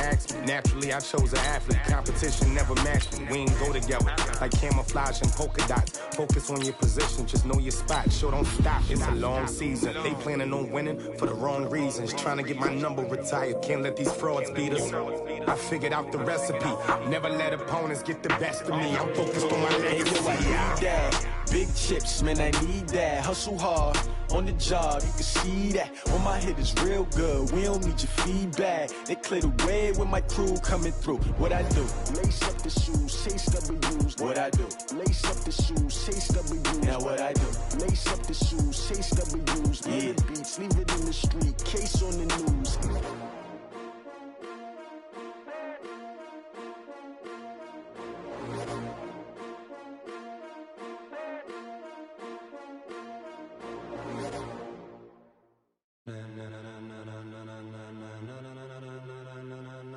ask me. Naturally, I chose an athlete. Competition never matched me. We ain't go together like camouflage and polka dots. Focus on your position, just know your spot. Sure, don't stop. It's a long season. They planning on winning for the wrong reasons. Trying to get my number retired. Can't let these frauds beat us. I figured out the recipe. Never let opponents get the best of me. I'm focused on my legacy. Big chips, man, I need that. Hustle hard on the job, you can see that. On my hit is real good, we don't need your feedback. They clear the way with my crew coming through. What I do? Lace up the shoes, chase W's. What I do? Lace up the shoes, chase W's. Now what I do? Lace up the shoes, chase W's. Yeah, beats, leave it in the street, case on the news.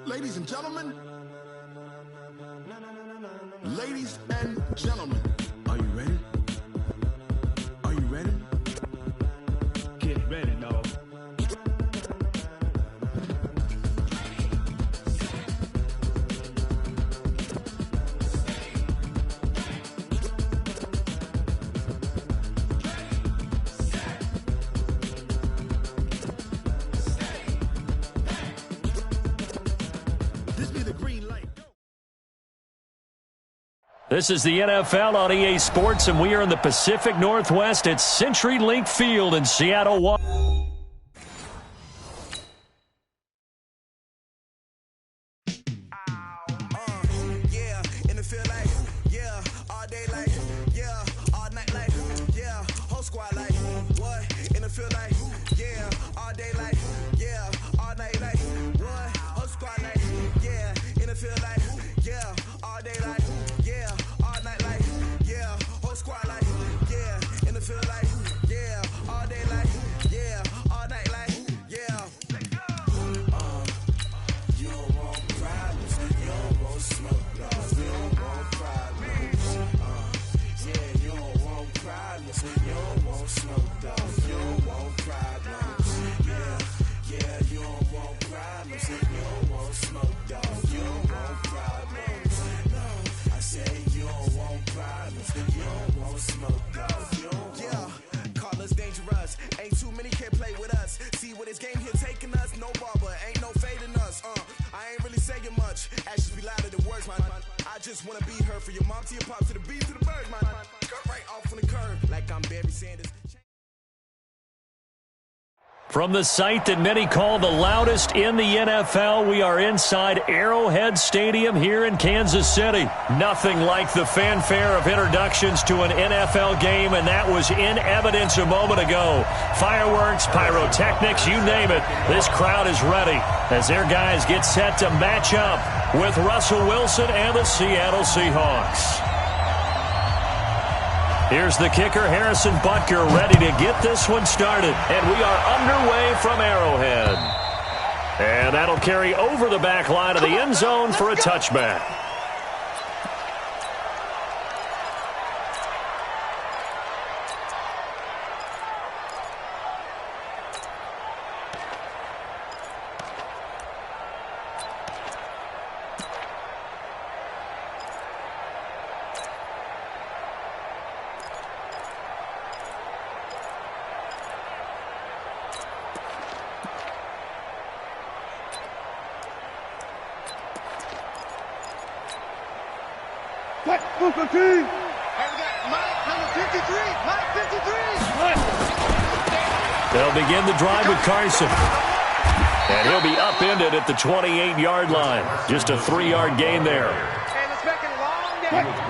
Ladies and gentlemen, ladies and gentlemen, are you ready? Are you ready? Get ready, dog. This is the NFL on EA Sports, and we are in the Pacific Northwest at CenturyLink Field in Seattle, Washington. From the site that many call the loudest in the NFL, we are inside Arrowhead Stadium here in Kansas City. Nothing like the fanfare of introductions to an NFL game, and that was in evidence a moment ago. Fireworks, pyrotechnics, you name it. This crowd is ready as their guys get set to match up with Russell Wilson and the Seattle Seahawks. Here's the kicker, Harrison Butker, ready to get this one started. And we are underway from Arrowhead. And that'll carry over the back line of the end zone for a touchback. They'll begin the drive with Carson. And he'll be upended at the 28-yard line. Just a 3-yard gain there.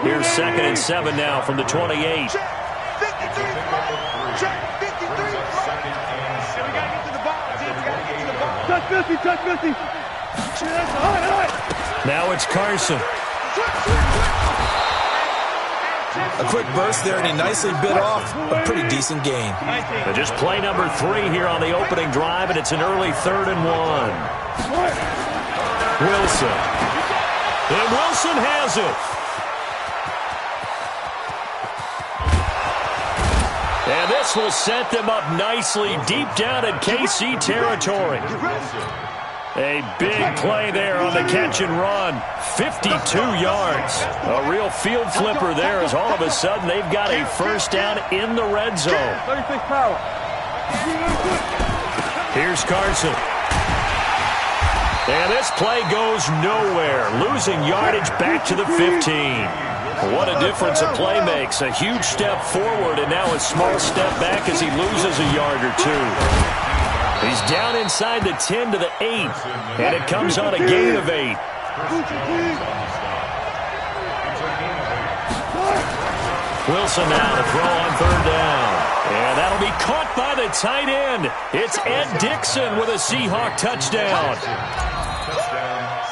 Here's 2nd and 7 now from the 28. Now it's Carson. A quick burst there, and he nicely bit off a pretty decent gain. And just play number 3 here on the opening drive, and it's an early 3rd and 1. Wilson. And Wilson has it. And this will set them up nicely deep down in KC territory. A big play there on the catch and run. 52 yards. A real field flipper there as all of a sudden they've got a first down in the red zone. 36 power. Here's Carson. And this play goes nowhere. Losing yardage back to the 15. What a difference a play makes. A huge step forward and now a small step back as he loses a yard or two. He's down inside the 10 to the 8. And it comes on a gain of 8. Wilson now to throw on third down. And that'll be caught by the tight end. It's Ed Dixon with a Seahawk touchdown.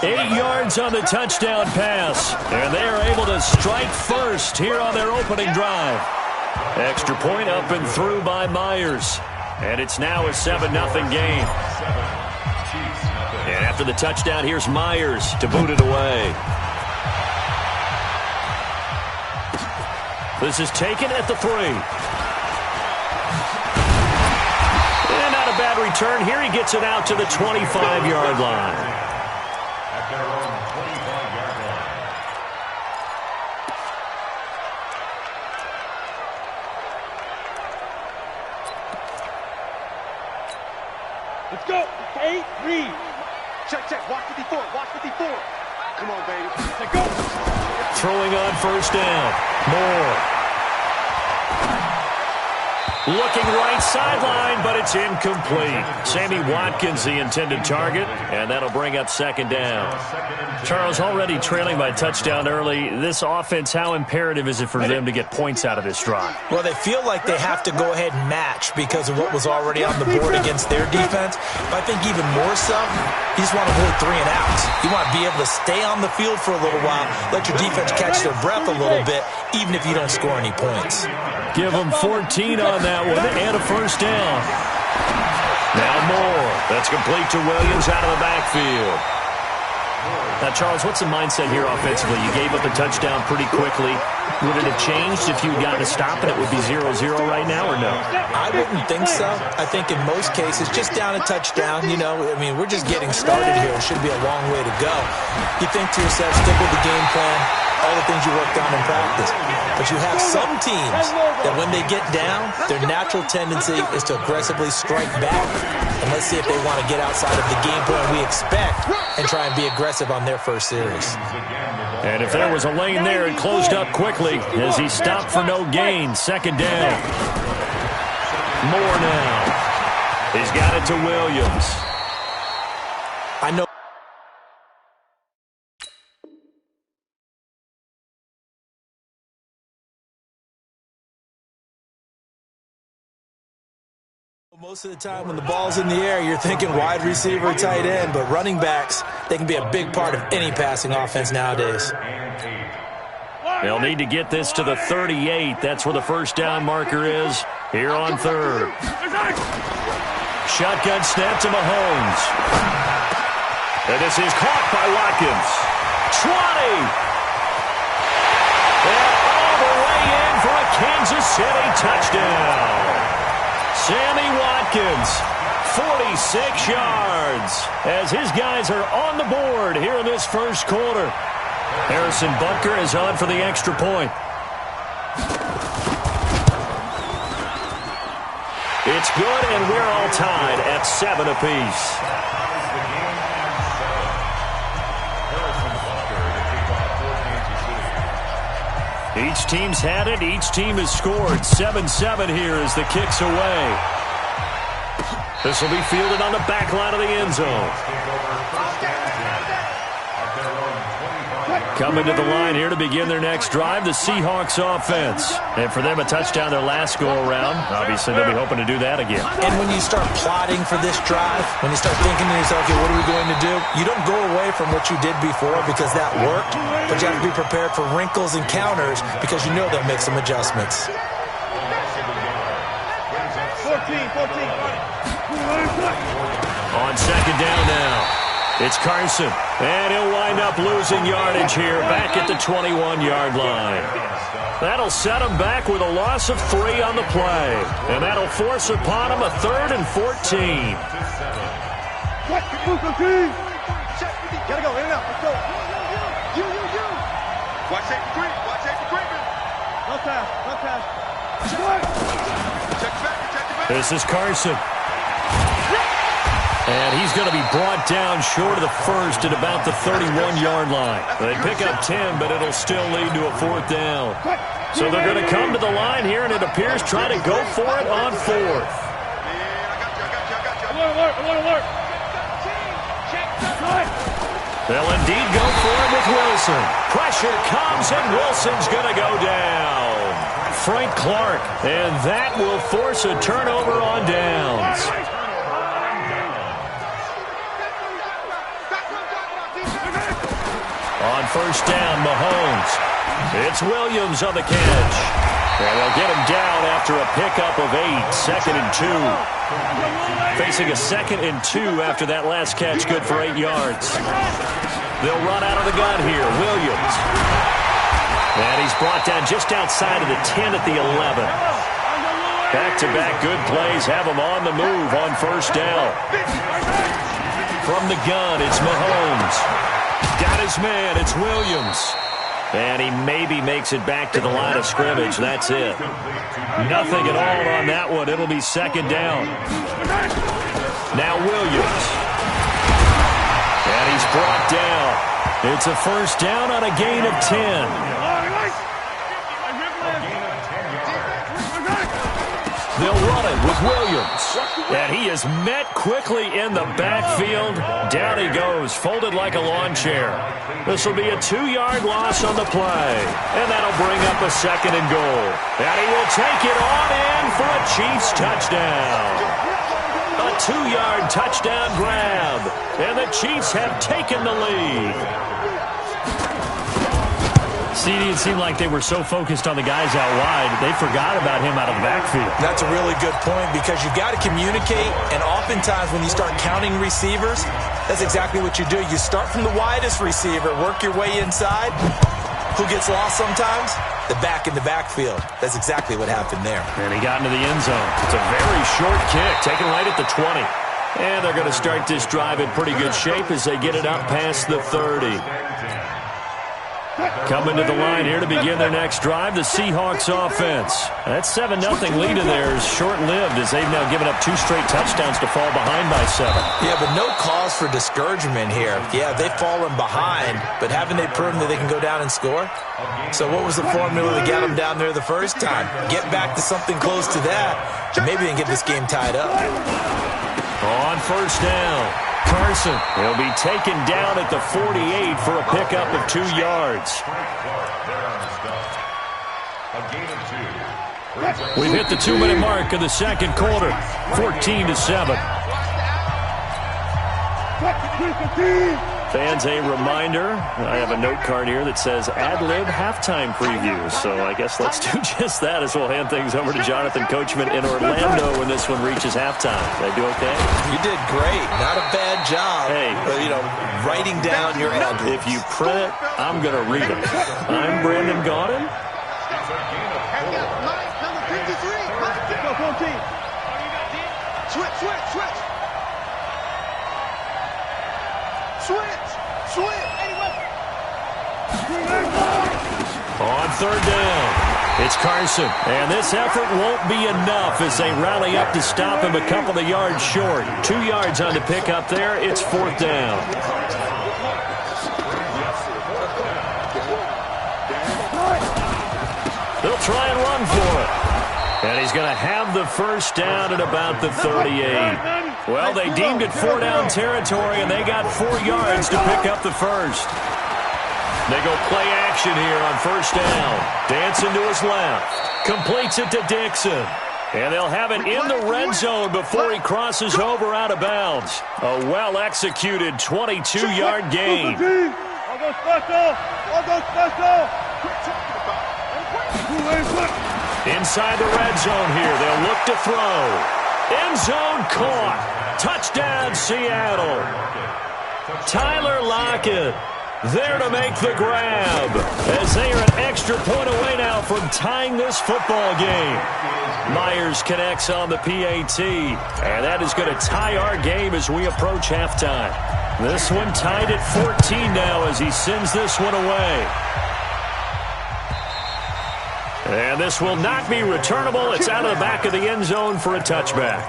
8 yards on the touchdown pass. And they are able to strike first here on their opening drive. Extra point up and through by Myers. And it's now a 7-0 game. And after the touchdown, here's Myers to boot it away. This is taken at the 3. And not a bad return. Here he gets it out to the 25-yard line. Let's go. 8, read. Check, check. Watch 54. Watch 54. Come on, baby. Let's go. Throwing on first down. Moore. Looking right sideline, but it's incomplete. Sammy Watkins, the intended target, and that'll bring up second down. Charles, already trailing by touchdown early. This offense, how imperative is it for them to get points out of this drive? Well, they feel like they have to go ahead and match because of what was already on the board against their defense. But I think even more so, you just want to avoid 3 and outs. You want to be able to stay on the field for a little while, let your defense catch their breath a little bit, even if you don't score any points. Give them 14 on that one and a first down. Now Moore. That's complete to Williams out of the backfield. Now, Charles, what's the mindset here offensively? You gave up a touchdown pretty quickly. Would it have changed if you had gotten a stop and it would be 0-0 right now or no? I wouldn't think so. I think in most cases, just down a touchdown, you know, I mean, we're just getting started here. It should be a long way to go. You think to yourself, stick with the game plan, all the things you worked on in practice. But you have some teams that when they get down, their natural tendency is to aggressively strike back. And let's see if they want to get outside of the game plan we expect and try and be aggressive on their first series. And if there was a lane there, it closed up quickly as he stopped for no gain. Second down. Moore now. He's got it to Williams. I know. Most of the time when the ball's in the air, you're thinking wide receiver, tight end, but running backs, they can be a big part of any passing offense nowadays. They'll need to get this to the 38. That's where the first down marker is here on third. Shotgun snap to Mahomes. And this is caught by Watkins. 20. And all the way in for a Kansas City touchdown. Sammy Watkins, 46 yards, as his guys are on the board here in this first quarter. Harrison Butker is on for the extra point. It's good, and we're all tied at 7 apiece. Each team's had it. Each team has scored. 7-7 here as the kick's away. This will be fielded on the back line of the end zone. Coming to the line here to begin their next drive, the Seahawks offense. And for them, a touchdown their last go-around. Obviously, they'll be hoping to do that again. And when you start plotting for this drive, when you start thinking to yourself, okay, what are we going to do? You don't go away from what you did before because that worked, but you have to be prepared for wrinkles and counters because you know they'll make some adjustments. 14. On second down now. It's Carson, and he'll wind up losing yardage here back at the 21-yard line. That'll set him back with a loss of 3 on the play, and that'll force upon him a 3rd and 14. Gotta go, in and out, let's go. You. Watch safety creep, watch safety creeping. No pass. Check your back. This is Carson. And he's going to be brought down short of the first at about the 31-yard line. They pick up 10, but it'll still lead to a 4th down. So they're going to come to the line here, and it appears try to go for it on 4th. Alert. They'll indeed go for it with Wilson. Pressure comes, and Wilson's going to go down. Frank Clark, and that will force a turnover on downs. On 1st down, Mahomes. It's Williams on the catch. And they'll get him down after a pickup of 8, 2nd and 2. Facing a 2nd and 2 after that last catch, good for 8 yards. They'll run out of the gun here. Williams. And he's brought down just outside of the 10 at the 11. Back-to-back good plays have him on the move on 1st down. From the gun, it's Mahomes. Got his man, it's Williams. And he maybe makes it back to the line of scrimmage. That's it. Nothing at all on that one. It'll be 2nd down. Now Williams. And he's brought down. It's a 1st down on a gain of 10. They'll run it with Williams. And he is met quickly in the backfield. Down he goes, folded like a lawn chair. This will be a 2-yard loss on the play. And that'll bring up a 2nd and goal. And he will take it on in for a Chiefs touchdown. A 2-yard touchdown grab. And the Chiefs have taken the lead. CD, it seemed like they were so focused on the guys out wide, they forgot about him out of the backfield. That's a really good point because you've got to communicate, and oftentimes when you start counting receivers, that's exactly what you do. You start from the widest receiver, work your way inside. Who gets lost sometimes? The back in the backfield. That's exactly what happened there. And he got into the end zone. It's a very short kick, taken right at the 20. And they're going to start this drive in pretty good shape as they get it up past the 30. Coming to the line here to begin their next drive, the Seahawks offense. That 7-0 lead of theirs short-lived as they've now given up 2 straight touchdowns to fall behind by 7. Yeah, but no cause for discouragement here. Yeah, they've fallen behind, but haven't they proven that they can go down and score? So what was the formula to get them down there the first time? Get back to something close to that, and maybe they can get this game tied up. On 1st down, Carson. He'll be taken down at the 48 for a pickup of 2 yards. We've hit the 2-minute mark of the 2nd quarter. 14-7. Fans, a reminder, I have a note card here that says ad-lib halftime preview. So I guess let's do just that as we'll hand things over to Jonathan Coachman in Orlando when this one reaches halftime. Did I do okay? You did great. Not a bad job. Hey, writing down your ad-libs. If you print it, I'm going to read it. I'm Brandon Gaudin. On 3rd down, it's Carson. And this effort won't be enough as they rally up to stop him a couple of yards short. 2 yards on the pickup there. It's 4th down. They'll try and run for it. And he's going to have the 1st down at about the 38. Well, they deemed it 4-down territory, and they got 4 yards to pick up the 1st. They go play action here on 1st down. Dancing to his left. Completes it to Dixon. And they'll have it in the red zone before he crosses over out of bounds. A well-executed 22-yard gain. Inside the red zone here. They'll look to throw. End zone caught. Touchdown, Seattle. Tyler Lockett. There to make the grab, as they are an extra point away now from tying this football game. Myers connects on the PAT, and that is going to tie our game as we approach halftime. This one tied at 14 now as he sends this one away. And this will not be returnable. It's out of the back of the end zone for a touchback.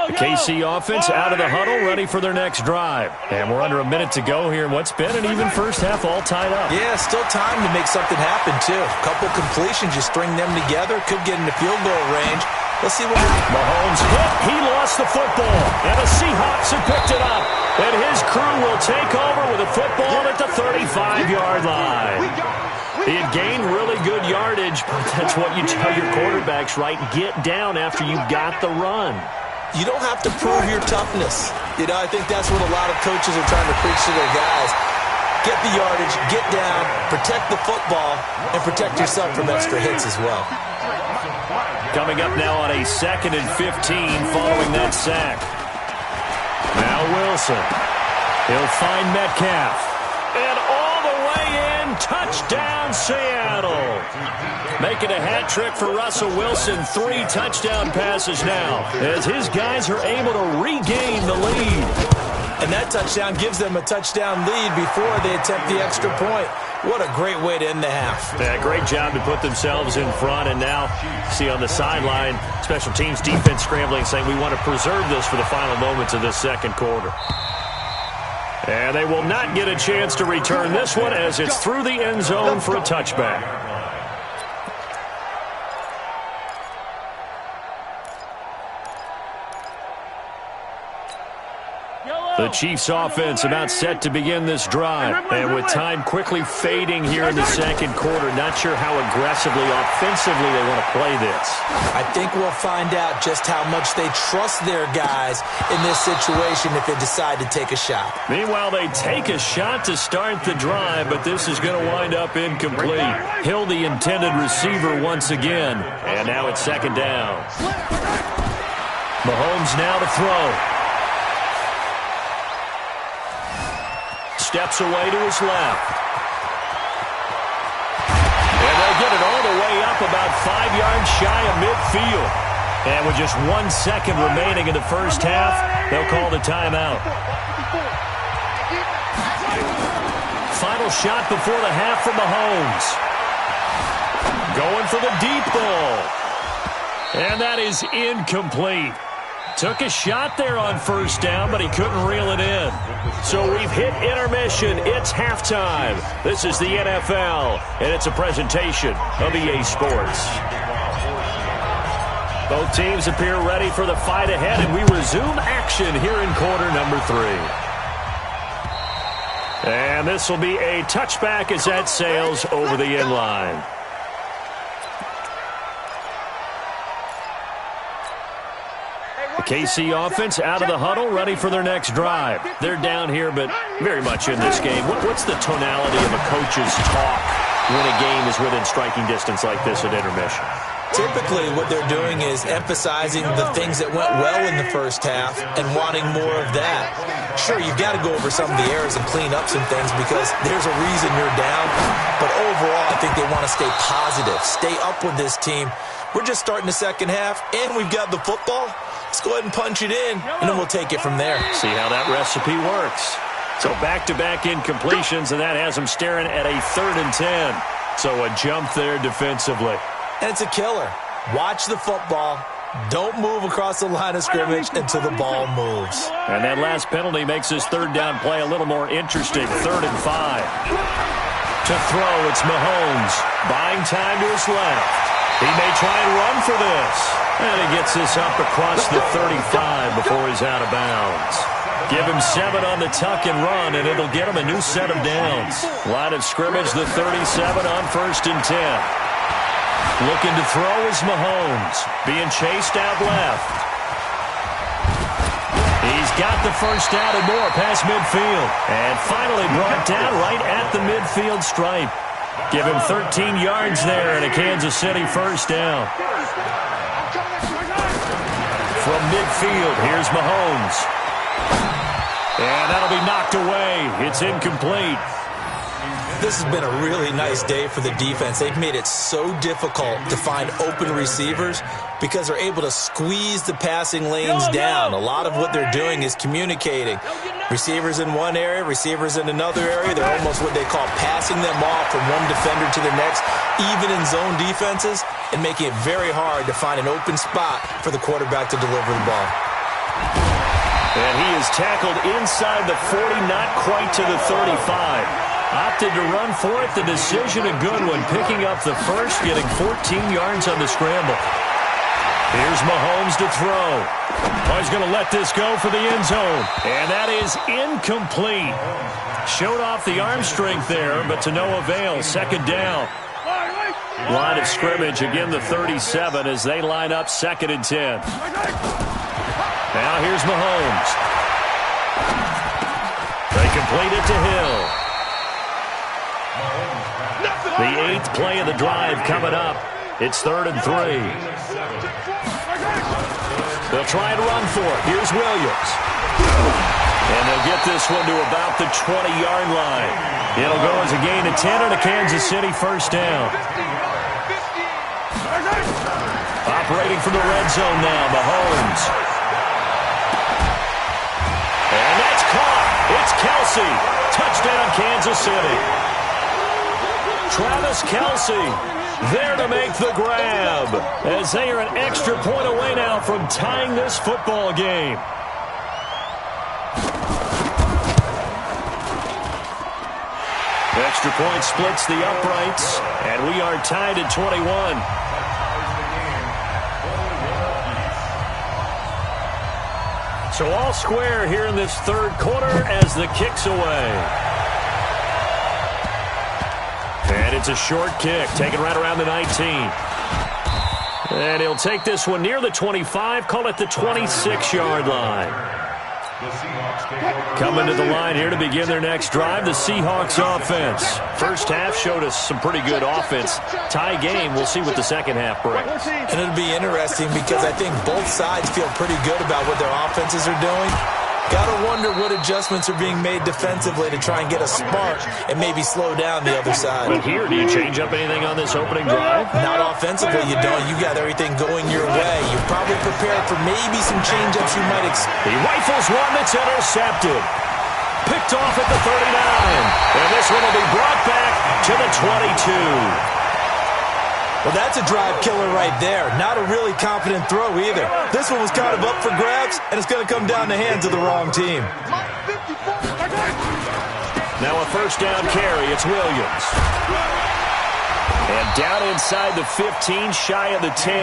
The KC offense out of the huddle, ready for their next drive. And we're under a minute to go here in what's been an even first half, all tied up. Yeah, still time to make something happen, too. A couple completions, you string them together, could get into field goal range. Let's see what Mahomes hit. He lost the football. And the Seahawks have picked it up. And his crew will take over with a football at the 35-yard line. He had gained really good yardage, but that's what you tell your quarterbacks, right? Get down after you got the run. You don't have to prove your toughness. You know, I think that's what a lot of coaches are trying to preach to their guys. Get the yardage, get down, protect the football, and protect yourself from extra hits as well. Coming up now on a 2nd and 15 following that sack. Now Wilson. He'll find Metcalf. And all the way in, touchdown Seattle. Making a hat trick for Russell Wilson. 3 touchdown passes now as his guys are able to regain the lead. And that touchdown gives them a touchdown lead before they attempt the extra point. What a great way to end the half. Yeah, great job to put themselves in front. And now, see on the sideline, special teams defense scrambling, saying we want to preserve this for the final moments of this second quarter. And they will not get a chance to return this one as it's through the end zone for a touchback. The Chiefs offense about set to begin this drive. And with time quickly fading here in the second quarter, not sure how aggressively, offensively they want to play this. I think we'll find out just how much they trust their guys in this situation if they decide to take a shot. Meanwhile, they take a shot to start the drive, but this is going to wind up incomplete. Hill, the intended receiver once again. And now it's second down. Mahomes now to throw. Steps away to his left. And they'll get it all the way up about 5 yards shy of midfield. And with just 1 second remaining in the first half, they'll call the timeout. Final shot before the half from Mahomes. Going for the deep ball. And that is incomplete. Took a shot there on first down, but he couldn't reel it in. So we've hit intermission. It's halftime. This is the NFL, and it's a presentation of EA Sports. Both teams appear ready for the fight ahead, and we resume action here in quarter number 3. And this will be a touchback as that sails over the end line. KC offense out of the huddle, ready for their next drive. They're down here, but very much in this game. What's the tonality of a coach's talk when a game is within striking distance like this at intermission? Typically, what they're doing is emphasizing the things that went well in the first half and wanting more of that. Sure, you've got to go over some of the errors and clean up some things because there's a reason you're down. But overall, I think they want to stay positive, stay up with this team. We're just starting the second half, and we've got the football. Let's go ahead and punch it in, and then we'll take it from there. See how that recipe works. So back-to-back incompletions, and that has them staring at a 3rd and 10. So a jump there defensively. And it's a killer. Watch the football. Don't move across the line of scrimmage until the ball moves. And that last penalty makes this third down play a little more interesting. 3rd and 5. To throw, it's Mahomes. Buying time to his left. He may try and run for this. And he gets this up across the 35 before he's out of bounds. Give him 7 on the tuck and run, and it'll get him a new set of downs. Line of scrimmage, the 37 on 1st and 10. Looking to throw is Mahomes. Being chased out left. He's got the first down and more past midfield. And finally brought down right at the midfield stripe. Give him 13 yards there and a Kansas City first down. From midfield. Here's Mahomes. And that'll be knocked away. It's incomplete. This has been a really nice day for the defense. They've made it so difficult to find open receivers because they're able to squeeze the passing lanes down. A lot of what they're doing is communicating. Receivers in one area, receivers in another area. They're almost what they call passing them off from one defender to the next, even in zone defenses, and making it very hard to find an open spot for the quarterback to deliver the ball. And he is tackled inside the 40, not quite to the 35. Opted to run for it. The decision a good one. Picking up the first, getting 14 yards on the scramble. Here's Mahomes to throw. Oh, he's going to let this go for the end zone. And that is incomplete. Showed off the arm strength there, but to no avail. Second down. Line of scrimmage, again the 37 as they line up 2nd and 10. Now here's Mahomes. They complete it to Hill. The 8th play of the drive coming up. It's 3rd and 3. They'll try and run for it. Here's Williams. And they'll get this one to about the 20-yard line. It'll go as a gain of 10 and a Kansas City first down. Operating from the red zone now, Mahomes. And that's caught. It's Kelsey. Touchdown, Kansas City. Travis Kelsey there to make the grab as they are an extra point away now from tying this football game. Extra point splits the uprights, and we are tied at 21. So all square here in this 3rd quarter as the kick's away. And it's a short kick, taken right around the 19. And he'll take this one near the 25, call it the 26-yard line. Coming to the line here to begin their next drive, the Seahawks offense. First half showed us some pretty good offense. Tie game, we'll see what the second half brings. And it'll be interesting because I think both sides feel pretty good about what their offenses are doing. Gotta wonder what adjustments are being made defensively to try and get a spark and maybe slow down the other side. But here, do you change up anything on this opening drive? Not offensively, you don't. You got everything going your way. You're probably prepared for maybe some change-ups you might expect. He rifles one that's intercepted. Picked off at the 39. And this one will be brought back to the 22. Well, that's a drive killer right there. Not a really confident throw either. This one was kind of up for grabs, and it's going to come down the hands of the wrong team. Now a first down carry. It's Williams. And down inside the 15, shy of the 10.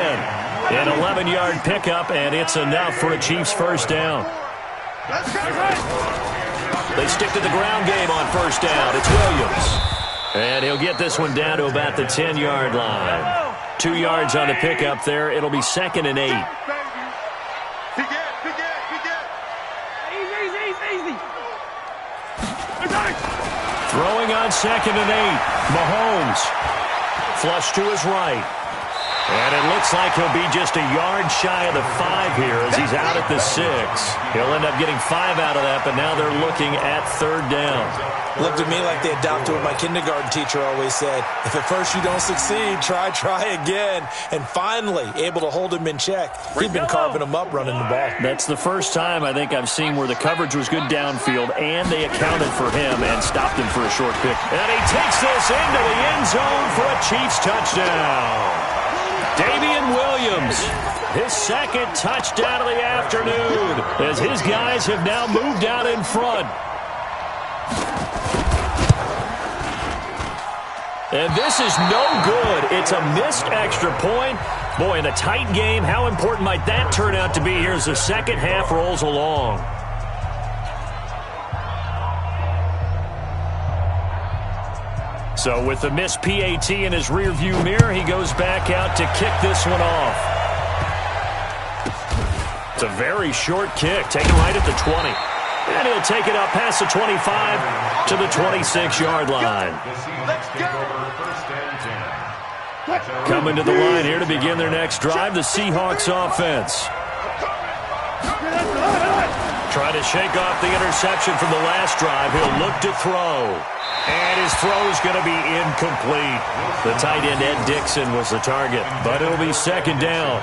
An 11-yard pickup, and it's enough for a Chiefs first down. They stick to the ground game on first down. It's Williams. And he'll get this one down to about the 10-yard line. 2 yards on the pickup there. It'll be 2nd and 8. Throwing on 2nd and 8. Mahomes. Flush to his right. And it looks like he'll be just a yard shy of the 5 here as he's out at the 6. He'll end up getting 5 out of that, but now they're looking at 3rd down. Looked at me like they adopted what my kindergarten teacher always said. If at first you don't succeed, try again. And finally, able to hold him in check. He'd been carving him up running the ball. That's the first time I think I've seen where the coverage was good downfield, and they accounted for him and stopped him for a short pick. And he takes this into the end zone for a Chiefs touchdown. Damian Williams, his 2nd touchdown of the afternoon, as his guys have now moved out in front. And this is no good. It's a missed extra point. Boy, in a tight game, how important might that turn out to be here as the second half rolls along? So with the missed PAT in his rearview mirror, he goes back out to kick this one off. It's a very short kick, taken right at the 20. And he'll take it up past the 25 to the 26-yard line. Coming to the line here to begin their next drive, the Seahawks offense. Trying to shake off the interception from the last drive. He'll look to throw. And his throw's going to be incomplete. The tight end, Ed Dixon, was the target. But it'll be second down.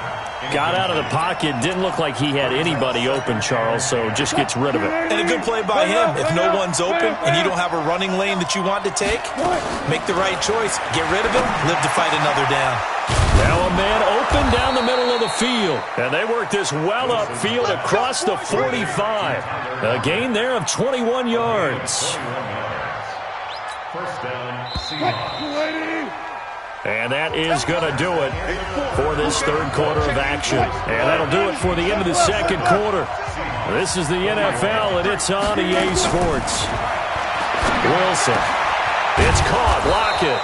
Got out of the pocket. Didn't look like he had anybody open, Charles, so just gets rid of it. And a good play by him. If no one's open and you don't have a running lane that you want to take, make the right choice. Get rid of him. Live to fight another down. Now a man open down the middle of the field. And they work this well upfield across the 45. A gain there of 21 yards. First down, Seahawks. And that is going to do it for this third quarter of action. And that'll do it for the end of the second quarter. This is the NFL, and it's on EA Sports. Wilson. It's caught. Lockett.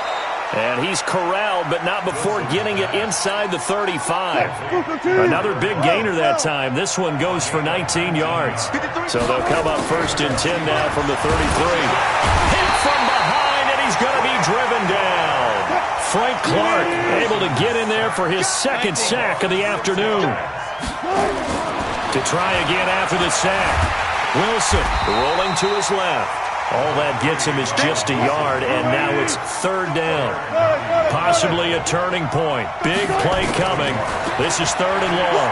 And he's corralled, but not before getting it inside the 35. Another big gainer that time. This one goes for 19 yards. So they'll come up first and 10 now from the 33. Hit from behind, and he's going to be driven down. Frank Clark able to get in there for his second sack of the afternoon. To try again after the sack. Wilson rolling to his left. All that gets him is just a yard, and now it's third down. Possibly a turning point. Big play coming. This is third and long.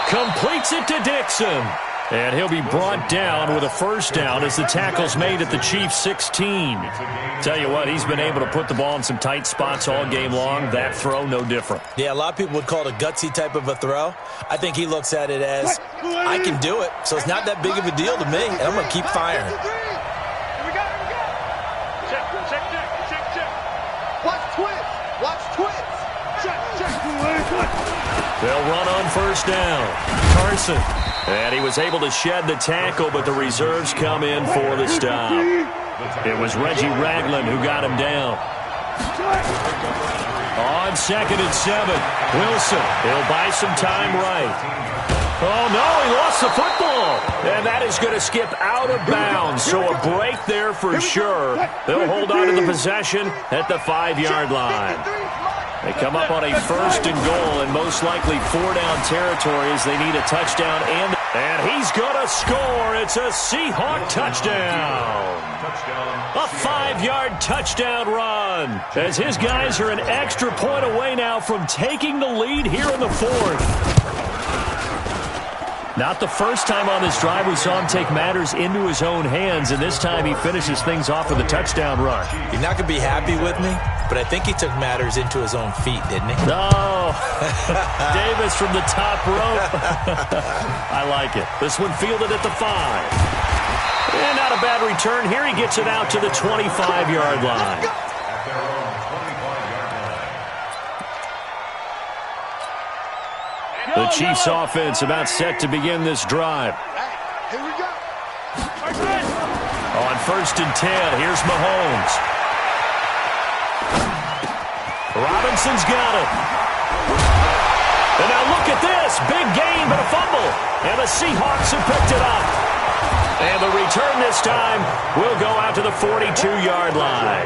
Completes it to Dixon. And he'll be brought down with a first down as the tackle's made at the Chiefs' 16. Tell you what, he's been able to put the ball in some tight spots all game long. That throw, no different. Yeah, a lot of people would call it a gutsy type of a throw. I think he looks at it as, I can do it, so it's not that big of a deal to me, and I'm going to keep firing. Watch twist. Watch twist. They'll run on first down. Carson. And he was able to shed the tackle, but the reserves come in for the stop. It was Reggie Ragland who got him down. On second and 7, Wilson. He'll buy some time right. Oh, no, he lost the football. And that is going to skip out of bounds. So a break there for sure. They'll hold on to the possession at the 5-yard line. They come up on a first and goal and most likely 4-down territory as they need a touchdown. And he's going to score. It's a Seahawk touchdown. A 5-yard touchdown run as his guys are an extra point away now from taking the lead here in the fourth. Not the first time on this drive we saw him take matters into his own hands, and this time he finishes things off with a touchdown run. You're not going to be happy with me, but I think he took matters into his own feet, didn't he? No. Davis from the top rope. I like it. This one fielded at the 5. And not a bad return. Here he gets it out to the 25-yard line. The Chiefs offense about set to begin this drive. Here we go. On first and 10, here's Mahomes. Robinson's got it. And now look at this. Big gain, but a fumble. And the Seahawks have picked it up. And the return this time will go out to the 42-yard line.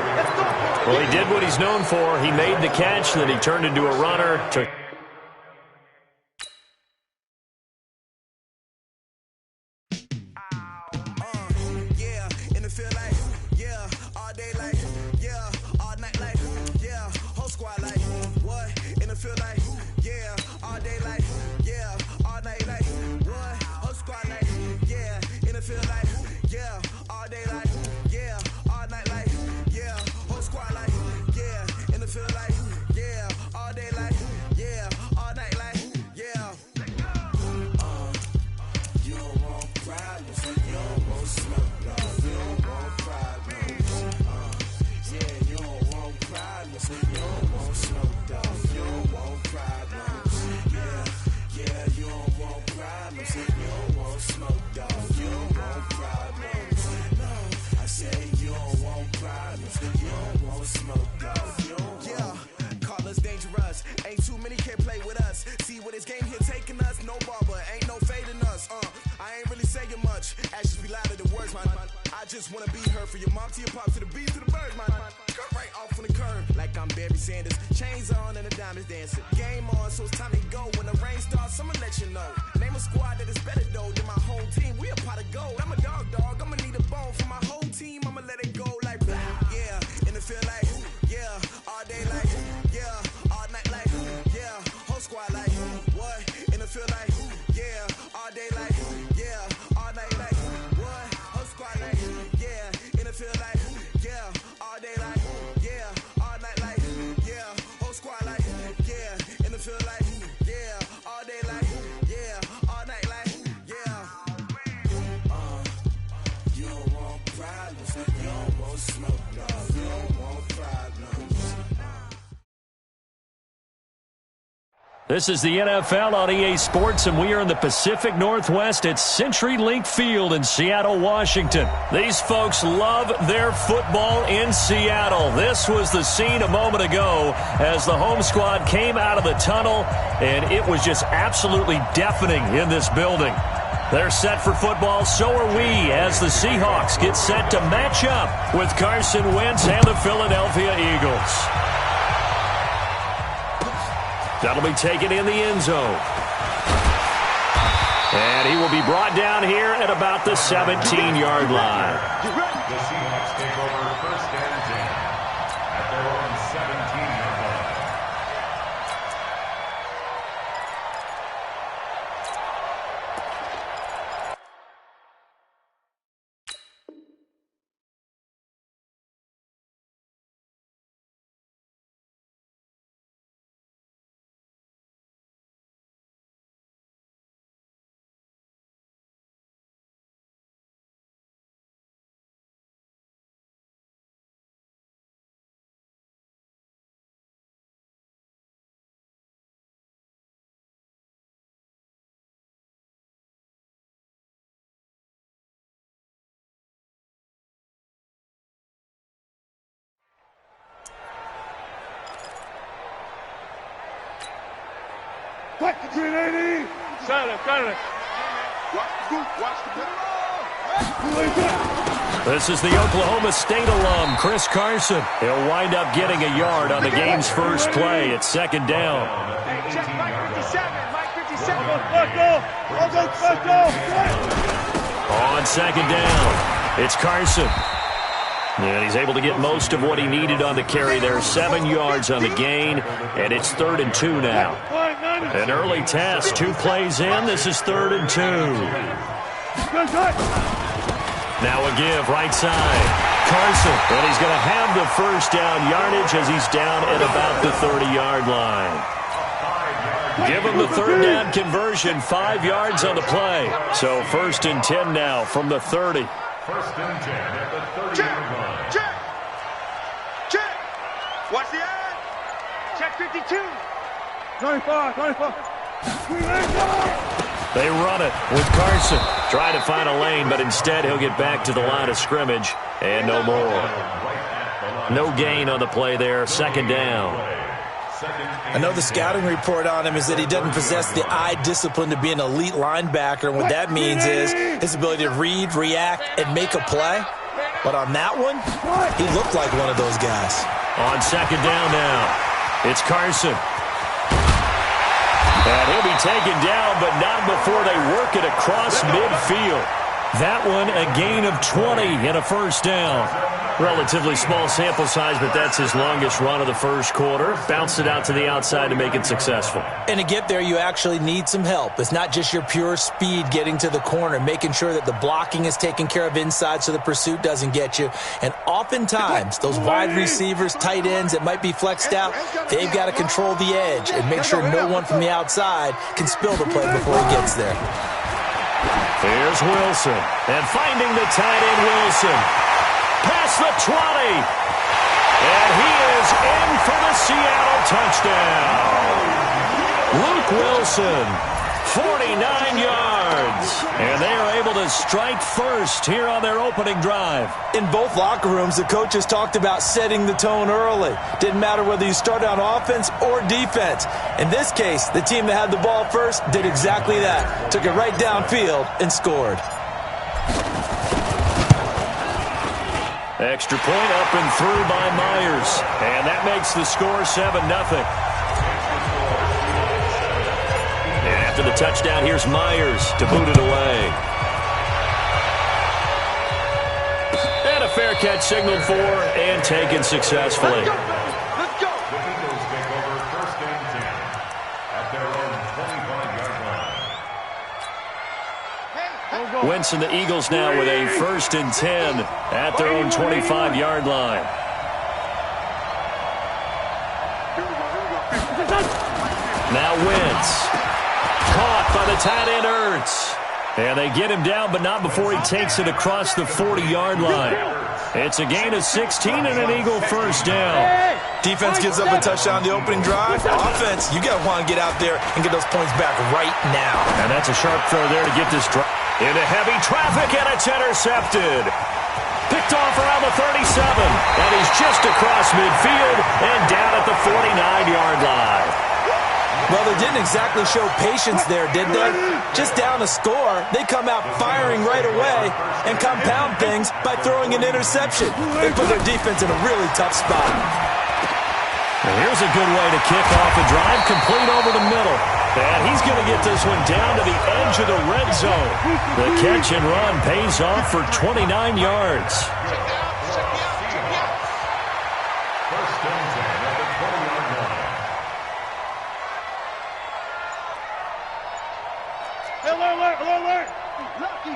Well, he did what he's known for. He made the catch, then he turned into a runner to... I ain't really saying much. Actions be louder than words, man. I just wanna be heard for your mom to your pop to the beat to the birds, man. Cut right off on the curb like I'm Barry Sanders. Chains on and the diamonds dancing. Game on, so it's time to go. When the rain starts, I'ma let you know. Name a squad that is better though than my whole team. We a pot of gold. I'm a dog. I'ma need a bone for my whole team. I'ma let it go like blah. Yeah, and it feel like yeah, all day like yeah, all night like yeah, whole squad like what? And it feel like yeah, all day like yeah, all night like what? Whole squad like yeah, and it feel like yeah, all day like yeah, all night like yeah, whole squad like yeah, and it feel like yeah, all day like yeah, all night like yeah. You don't want problems, you don't want smoke, dog. You don't want problems. This is the NFL on EA Sports, and we are in the Pacific Northwest at CenturyLink Field in Seattle, Washington. These folks love their football in Seattle. This was the scene a moment ago as the home squad came out of the tunnel, and it was just absolutely deafening in this building. They're set for football, so are we, as the Seahawks get set to match up with Carson Wentz and the Philadelphia Eagles. That'll be taken in the end zone. And he will be brought down here at about the 17-yard line. The Seahawks take over first and 10 at their own 17-yard line. Quick, 380. Got it. Watch the This is the Oklahoma State alum, Chris Carson. He'll wind up getting a yard on the game's first play at second down. Hey, check Mike 57. Mike 57. Let's go. On second down, it's Carson. And he's able to get most of what he needed on the carry there. 7 yards on the gain, and it's 3rd and 2 now. An early test, 2 plays in. This is 3rd and 2. Now a give, right side. Carson, and he's going to have the first down yardage as he's down at about the 30-yard line. Give him the 3rd down conversion, 5 yards on the play. So 1st and 10 now from the 30. First and 10 at the 30-yard line. Check. Watch the eye. Check 52. 25. They run it with Carson. Try to find a lane, but instead he'll get back to the line of scrimmage and no more. No gain on the play there. 2nd down. I know the scouting report on him is that he doesn't possess the eye discipline to be an elite linebacker. And what that means is his ability to read, react, and make a play. But on that one, he looked like one of those guys. On 2nd down now, it's Carson. And he'll be taken down, but not before they work it across midfield. That one, a gain of 20 and a first down. Relatively small sample size, but that's his longest run of the first quarter. Bounced it out to the outside to make it successful. And to get there, you actually need some help. It's not just your pure speed getting to the corner, making sure that the blocking is taken care of inside so the pursuit doesn't get you. And oftentimes, those wide receivers, tight ends that might be flexed out, they've got to control the edge and make sure no one from the outside can spill the play before he gets there. Here's Wilson, and finding the tight end Wilson. Past the 20. And he is in for the Seattle touchdown. Luke Wilson, 49 yards. And they are able to strike first here on their opening drive. In both locker rooms, the coaches talked about setting the tone early. Didn't matter whether you started on offense or defense. In this case, the team that had the ball first did exactly that. Took it right downfield and scored. Extra point up and through by Myers. And that makes the score 7-0. And after the touchdown, here's Myers to boot it away. And a fair catch signaled for and taken successfully. Let's go. The Eagles take over 1st and 10 at their own 25-yard line. Wentz and the Eagles now with a 1st and 10 at their own 25-yard line. Now Wentz. Caught by the tight end Ertz. And they get him down, but not before he takes it across the 40-yard line. It's a gain of 16 and an Eagle 1st down. Defense gives up a touchdown the opening drive. Offense, you got to want to get out there and get those points back right now. And that's a sharp throw there to get this drive into heavy traffic, and it's intercepted. Picked off around the 37, and he's just across midfield and down at the 49-yard line. Well, they didn't exactly show patience there, did they? Just down a score, they come out firing right away and compound things by throwing an interception. They put their defense in a really tough spot. And here's a good way to kick off a drive, complete over the middle. And he's going to get this one down to the edge of the red zone. The catch and run pays off for 29 yards. 1st and 10 at the 20-yard line. Alert! Lucky!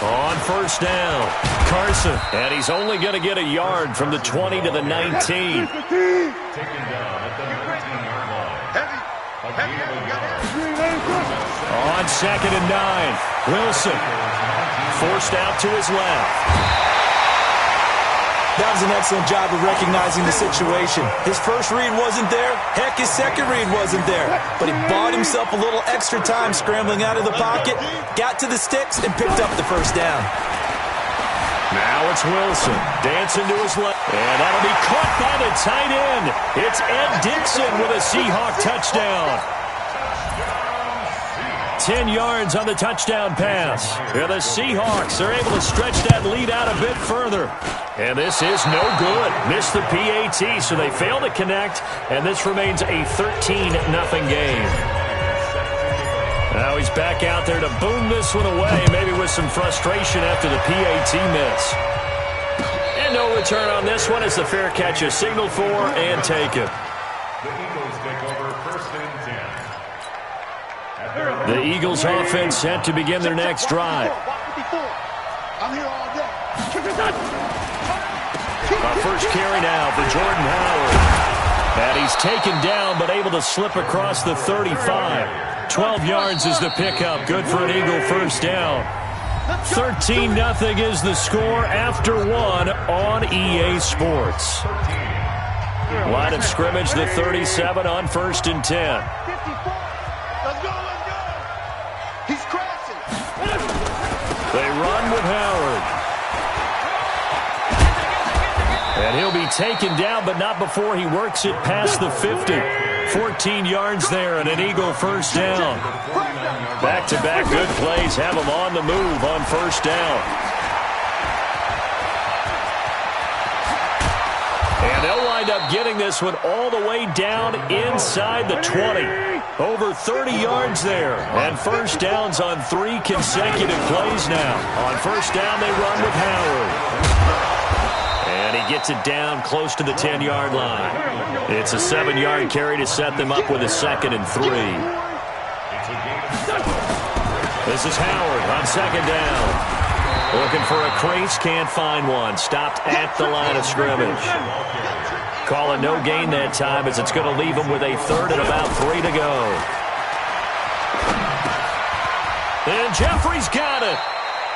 On 1st down, Carson. And he's only going to get a yard from the 20 to the 19. Taken down at the 19-yard line. A gain of a yard. On 2nd and 9, Wilson forced out to his left. That was an excellent job of recognizing the situation. His first read wasn't there. Heck, his second read wasn't there. But he bought himself a little extra time scrambling out of the pocket, got to the sticks, and picked up the 1st down. Now it's Wilson dancing to his left. And that'll be caught by the tight end. It's Ed Dixon with a Seahawk touchdown. 10 yards on the touchdown pass. And the Seahawks are able to stretch that lead out a bit further. And this is no good. Missed the PAT, so they fail to connect. And this remains a 13-0 game. Now he's back out there to boom this one away, maybe with some frustration after the PAT miss. And no return on this one as the fair catch is signaled for and taken. The Eagles take over 1st and 10. The Eagles offense set to begin their next drive. I'm here all day. Our first carry now for Jordan Howard. And he's taken down but able to slip across the 35. 12 yards is the pickup. Good for an Eagle 1st down. 13-0 is the score after one on EA Sports. Line of scrimmage, the 37 on 1st and 10. Let's go! He's crashing. They run with Howard. And he'll be taken down, but not before he works it past the 50. 14 yards there and an Eagle 1st down. Back-to-back good plays have him on the move on 1st down. And they'll wind up getting this one all the way down inside the 20. Over 30 yards there. And 1st downs on 3 consecutive plays now. On 1st down, they run with Howard. And he gets it down close to the 10-yard line. It's a 7-yard carry to set them up with a 2nd and 3. This is Howard on 2nd down. Looking for a crease, can't find one. Stopped at the line of scrimmage. Call it no gain that time as it's going to leave him with a 3rd and about 3 to go. And Jeffrey's got it.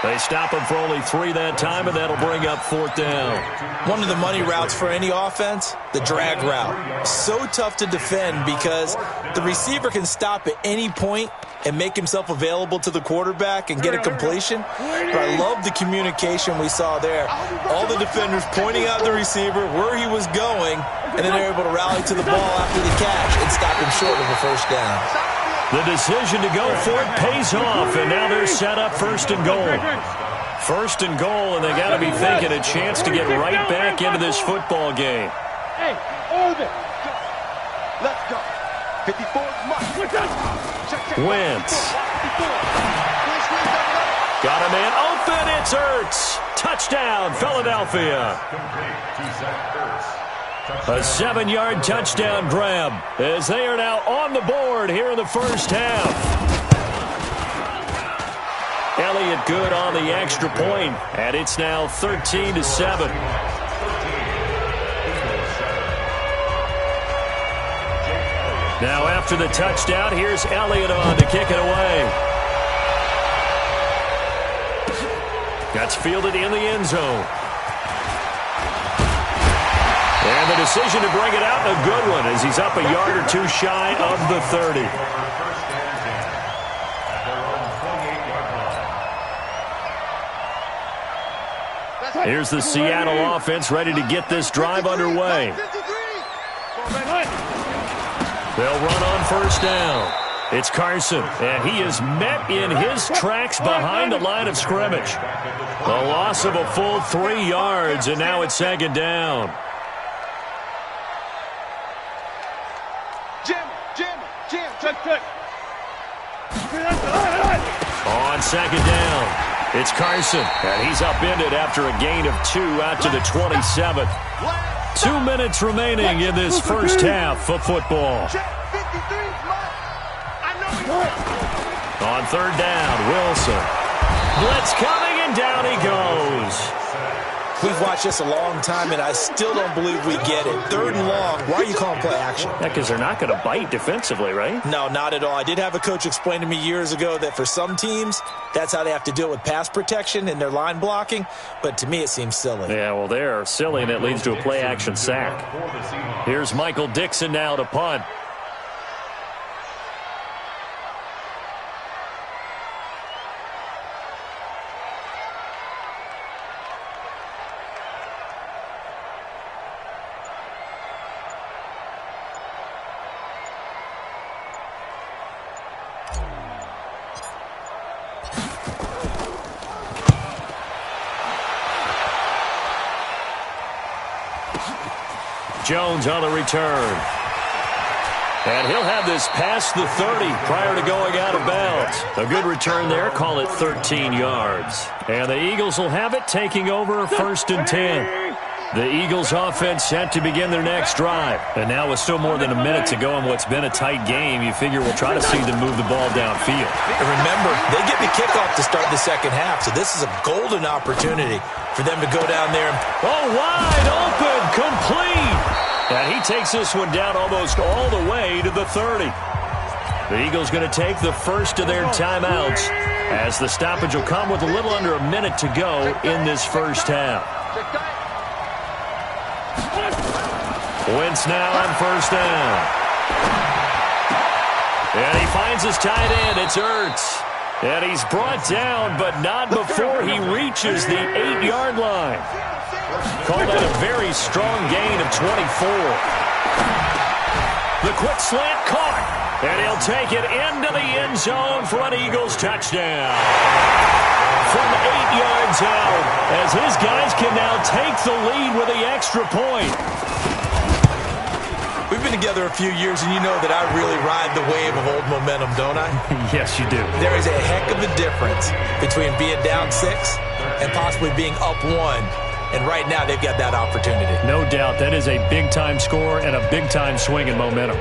They stop him for only 3 that time, and that'll bring up 4th down. One of the money routes for any offense, the drag route. So tough to defend because the receiver can stop at any point and make himself available to the quarterback and get a completion. But I love the communication we saw there. All the defenders pointing out the receiver, where he was going, and then they're able to rally to the ball after the catch and stop him short of a 1st down. The decision to go for it pays off, and now they're set up 1st and goal. First and goal, and they got to be thinking a chance to get right back into this football game. Hey, Irvin. Let's go. 54 Wentz. Got a man open. It's Ertz. Touchdown, Philadelphia. A 7-yard touchdown grab as they are now on the board here in the first half. Elliott good on the extra point, and it's now 13-7. Now after the touchdown, here's Elliott on to kick it away. That's fielded in the end zone. And the decision to bring it out, a good one, as he's up a yard or two shy of the 30. Here's the Seattle offense ready to get this drive underway. They'll run on first down. It's Carson, and he is met in his tracks behind the line of scrimmage. The loss of a full 3 yards, and now it's second down. Jim. Check. On second down, it's Carson, and he's upended after a gain of 2 out to the 27th. 2 minutes remaining in this first half of football. On third down, Wilson. Blitz coming, and down he goes. We've watched this a long time, and I still don't believe we get it. Third and long, why are you calling play action? Yeah, because they're not going to bite defensively, right? No, not at all. I did have a coach explain to me years ago that for some teams, that's how they have to deal with pass protection and their line blocking, but to me it seems silly. Yeah, well, they're silly, and it leads to a play action sack. Here's Michael Dixon now to punt. Jones on the return. And he'll have this past the 30 prior to going out of bounds. A good return there. Call it 13 yards. And the Eagles will have it, taking over first and 10. The Eagles offense set to begin their next drive. And now with still more than a minute to go in what's been a tight game, you figure we'll try to see them move the ball downfield. And remember, they get the kickoff to start the second half, so this is a golden opportunity for them to go down there. Wide open, complete. And he takes this one down almost all the way to the 30. The Eagles going to take the first of their timeouts as the stoppage will come with a little under a minute to go in this first half. Wentz now on first down. And he finds his tight end. It's Ertz. And he's brought down, but not before he reaches the 8-yard line. Call that a very strong gain of 24. The quick slant caught. And he'll take it into the end zone for an Eagles touchdown. From 8 yards out, as his guys can now take the lead with the extra point. We've been together a few years, and you know that I really ride the wave of old momentum, don't I? Yes, you do. There is a heck of a difference between being down 6 and possibly being up 1. And right now, they've got that opportunity. No doubt. That is a big-time score and a big-time swing in momentum.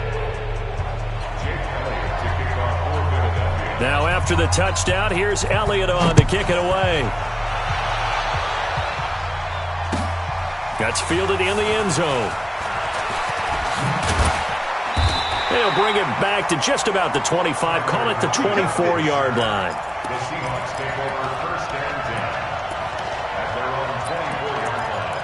Now, after the touchdown, here's Elliott on to kick it away. That's fielded in the end zone. They'll bring it back to just about the 25. Call it the 24-yard line. The Seahawks take over first and 10 at their own 24-yard line.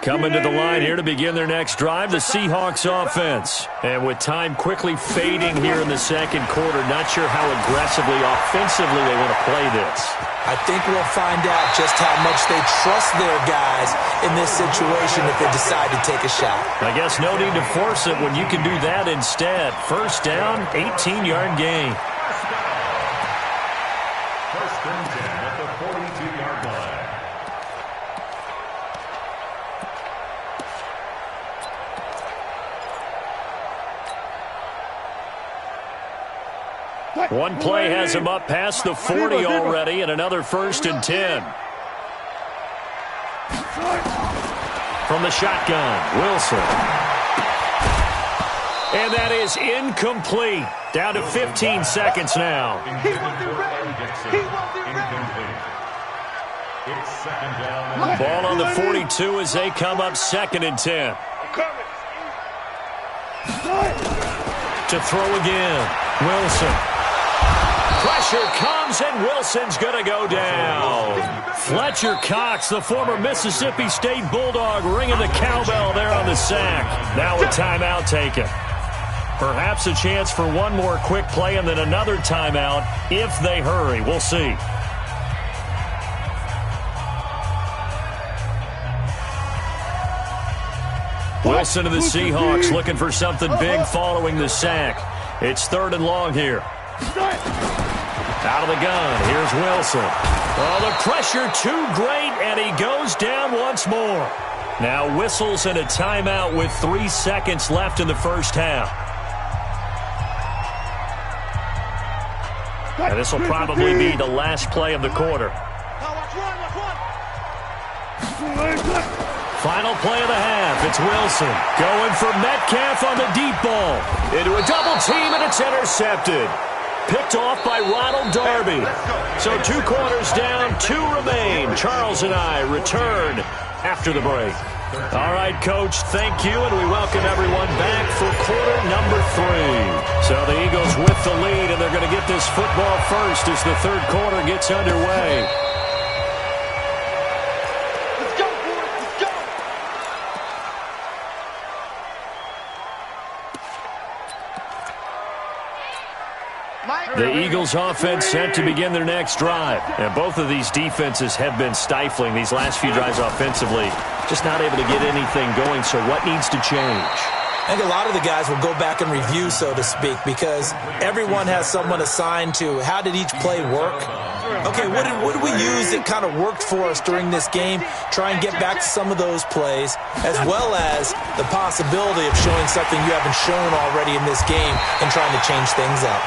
Coming to the line here to begin their next drive, the Seahawks offense. And with time quickly fading here in the second quarter, not sure how aggressively, offensively they want to play this. I think we'll find out just how much they trust their guys in this situation if they decide to take a shot. I guess no need to force it when you can do that instead. First down, 18-yard gain. First and 10 at the 42-yard line. One play has him up past the 40 already, and another first and 10. From the shotgun, Wilson. And that is incomplete. Down to 15 seconds now. He wasn't ready. He wasn't ready. It's second down. Ball on the 42 as they come up second and 10. To throw again, Wilson. Pressure comes, and Wilson's going to go down. Fletcher Cox, the former Mississippi State Bulldog, ringing the cowbell there on the sack. Now a timeout taken. Perhaps a chance for one more quick play and then another timeout if they hurry. We'll see. Wilson of the Seahawks looking for something big following the sack. It's third and long here. Out of the gun, here's Wilson. Oh, the pressure too great, and he goes down once more. Now whistles and a timeout with 3 seconds left in the first half. And this will probably be the last play of the quarter. Final play of the half, it's Wilson. Going for Metcalf on the deep ball. Into a double team, and it's intercepted. Picked off by Ronald Darby. So 2 quarters down, 2 remain. Charles and I return after the break. All right, Coach, thank you, and we welcome everyone back for quarter number 3. So the Eagles with the lead, and they're going to get this football first as the third quarter gets underway. The Eagles offense set to begin their next drive. And both of these defenses have been stifling these last few drives offensively. Just not able to get anything going, so what needs to change? I think a lot of the guys will go back and review, so to speak, because everyone has someone assigned to how did each play work. Okay, what did we use that kind of worked for us during this game? Try and get back to some of those plays, as well as the possibility of showing something you haven't shown already in this game and trying to change things up.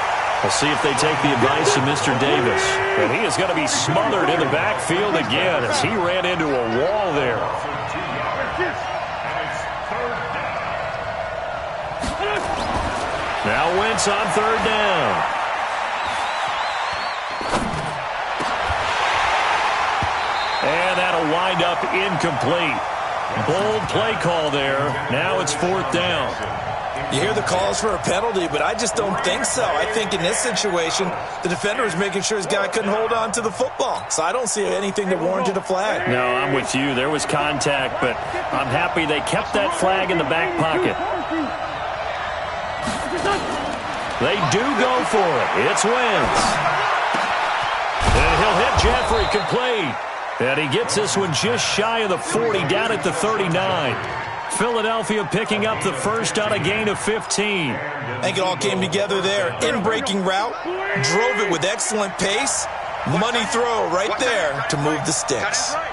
We'll see if they take the advice of Mr. Davis. And he is going to be smothered in the backfield again as he ran into a wall there. Now Wentz on third down. And that'll wind up incomplete. Bold play call there. Now it's fourth down. You hear the calls for a penalty, but I just don't think so. I think in this situation, the defender was making sure his guy couldn't hold on to the football. So I don't see anything that warranted a flag. No, I'm with you. There was contact, but I'm happy they kept that flag in the back pocket. They do go for it. It's Wentz. And he'll hit Jeffrey complete. And he gets this one just shy of the 40, down at the 39. Philadelphia picking up the first on a gain of 15. I think it all came together there. In-breaking route, drove it with excellent pace. Money throw right there to move the sticks. On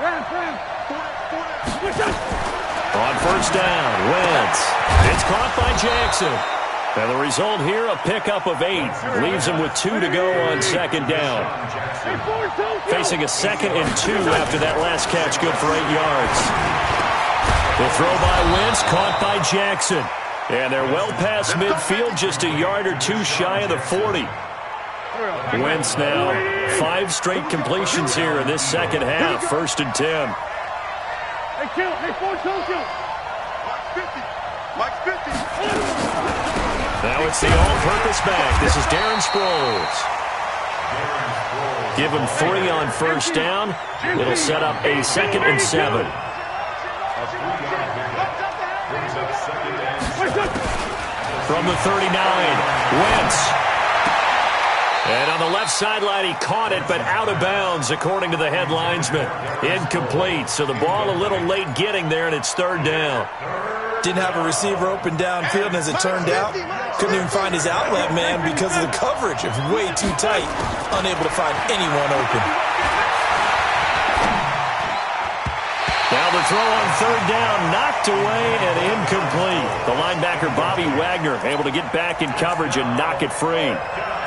first down, Wentz. It's caught by Jackson. And the result here, a pickup of 8. Leaves him with 2 to go on second down. Facing a 2nd and 2 after that last catch, good for 8 yards. The throw by Wentz, caught by Jackson. And they're well past midfield, just a yard or 2 shy of the 40. Wentz now 5 straight completions here in this second half, first and 10. Hey, kill. Hey, Mike 50. Mike 50. Now it's the all-purpose back. This is Darren Sproles. Give him 3 on first down. It'll set up a 2nd and 7. From the 39, Wentz. And on the left sideline, he caught it, but out of bounds, according to the head linesman. Incomplete, so the ball a little late getting there, and it's third down. Didn't have a receiver open downfield, and as it turned out, couldn't even find his outlet man because of the coverage. It was way too tight, unable to find anyone open. Now the throw on third down, knocked away and incomplete. The linebacker, Bobby Wagner, able to get back in coverage and knock it free.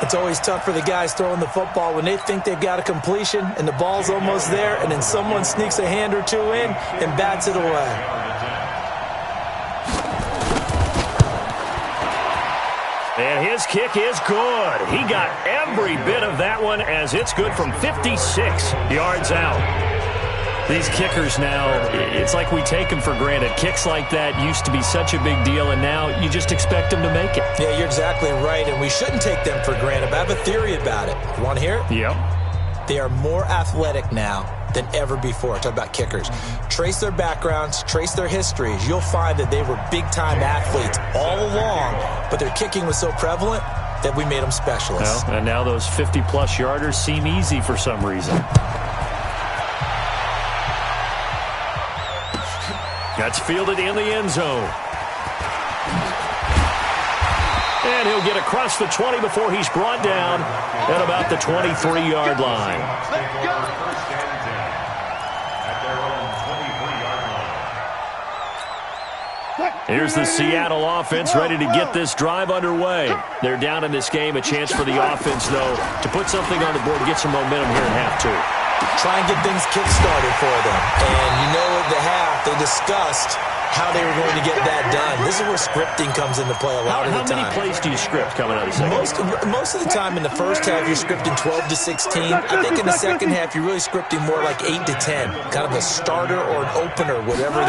It's always tough for the guys throwing the football when they think they've got a completion and the ball's almost there, and then someone sneaks a hand or two in and bats it away. And his kick is good. He got every bit of that one as it's good from 56 yards out. These kickers now, it's like we take them for granted. Kicks like that used to be such a big deal, and now you just expect them to make it. Yeah, you're exactly right, and we shouldn't take them for granted. But I have a theory about it. You want to hear it? Yep. They are more athletic now than ever before. Talk about kickers. Trace their backgrounds, trace their histories. You'll find that they were big-time athletes all along, but their kicking was so prevalent that we made them specialists. Well, and now those 50-plus yarders seem easy for some reason. That's fielded in the end zone. And he'll get across the 20 before he's brought down at about the 23-yard line. Here's the Seattle offense ready to get this drive underway. They're down in this game. A chance for the offense, though, to put something on the board, get some momentum here in half two. Try and get things kick-started for them. And you know at the half, they discussed how they were going to get that done. This is where scripting comes into play a lot of the time. How many plays do you script coming out of the second? Most of the time in the first half, you're scripting 12 to 16. I think in the second half, you're really scripting more like 8 to 10. Kind of a starter or an opener, whatever